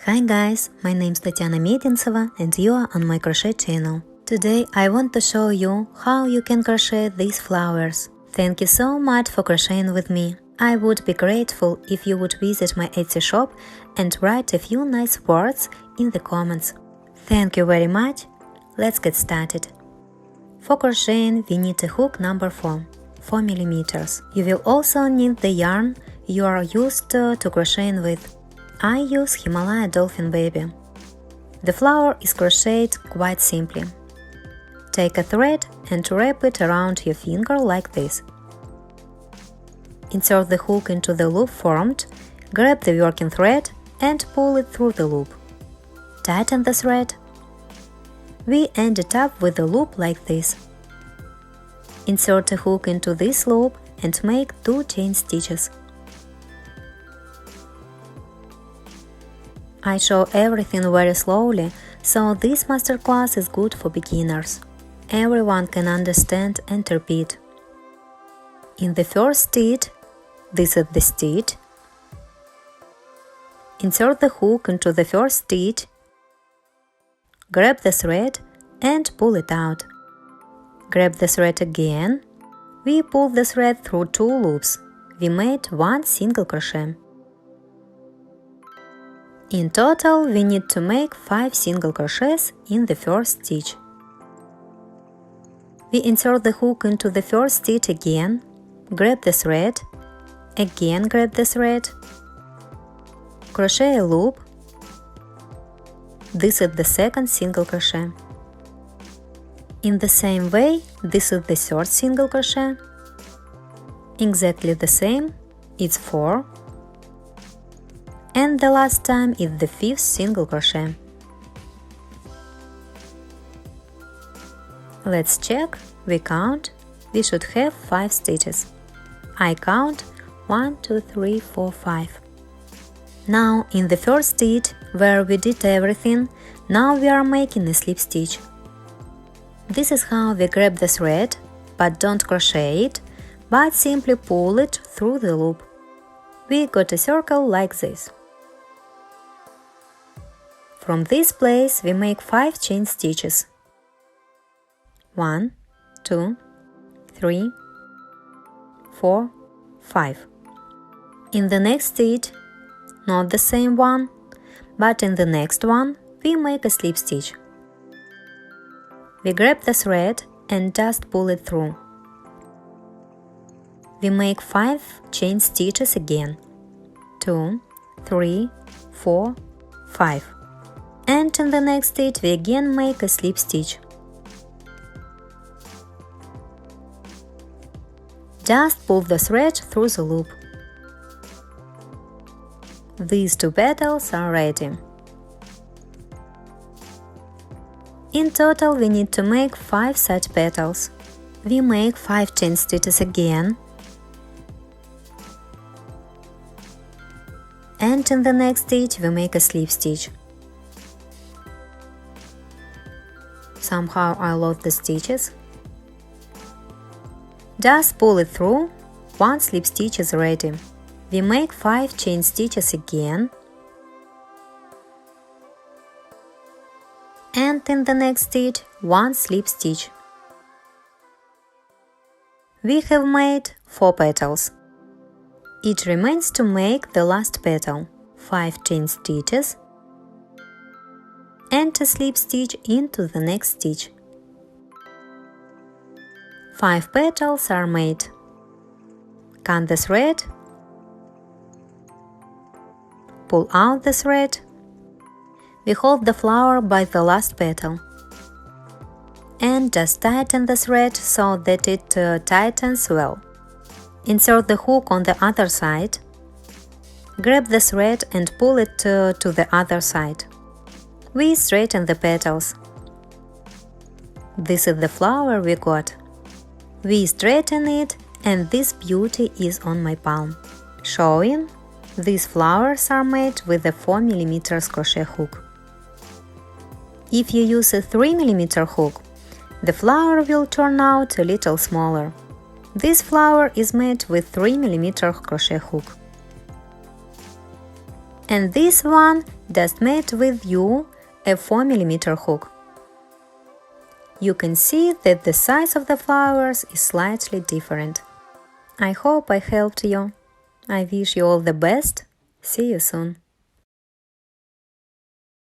Hi guys, my name's Medintseva and you are on my crochet channel. Today I want to show you how you can crochet these flowers. Thank you so much for crocheting with me. I would be grateful if you would visit my Etsy shop and write a few nice words in the comments. Thank you very much. Let's get started. For crocheting we need a hook number 4 mm. You will also need the yarn you are used to crocheting with. I use Himalaya Dolphin Baby. The flower is crocheted quite simply. Take a thread and wrap it around your finger like this. Insert the hook into the loop formed, grab the working thread and pull it through the loop. Tighten the thread. We end it up with a loop like this. Insert a hook into this loop and make 2 chain stitches. I show everything very slowly, so this masterclass is good for beginners. Everyone can understand and repeat. In the first stitch, this is the stitch. Insert the hook into the first stitch, grab the thread and pull it out. Grab the thread again. We pull the thread through 2 loops. We made 1 single crochet. In total, we need to make 5 single crochets in the first stitch. We insert the hook into the first stitch again, grab the thread, again grab the thread, crochet a loop. This is the second single crochet. In the same way, this is the third single crochet. Exactly the same, it's 4. And the last time is the 5th single crochet. Let's check, we count, we should have 5 stitches. I count 1, 2, 3, 4, 5. Now in the first stitch, where we did everything, now we are making a slip stitch. This is how we grab the thread, but don't crochet it, but simply pull it through the loop. We got a circle like this. From this place we make 5 chain stitches. 1, 2, 3, 4, 5. In the next stitch, not the same one, but in the next one, we make a slip stitch. We grab the thread and just pull it through. We make 5 chain stitches again. 2, 3, 4, 5. And in the next stitch we again make a slip stitch. Just pull the thread through the loop. These 2 petals are ready. In total we need to make 5 such petals. We make 5 chain stitches again. And in the next stitch we make a slip stitch. Somehow I lost the stitches. Just pull it through, 1 slip stitch is ready. We make 5 chain stitches again. And in the next stitch, 1 slip stitch. We have made 4 petals. It remains to make the last petal, 5 chain stitches, and a slip stitch into the next stitch. 5 petals are made. Cut the thread, pull out the thread. We hold the flower by the last petal and just tighten the thread so that it tightens well. Insert the hook on the other side. Grab the thread and pull it to the other side. We straighten the petals. This is the flower we got. We straighten it and this beauty is on my palm. Showing, these flowers are made with a 4 mm crochet hook. If you use a 3 mm hook, the flower will turn out a little smaller. This flower is made with 3 mm crochet hook. And this one just made with you a 4mm hook. You can see that the size of the flowers is slightly different. I hope I helped you. I wish you all the best. See you soon.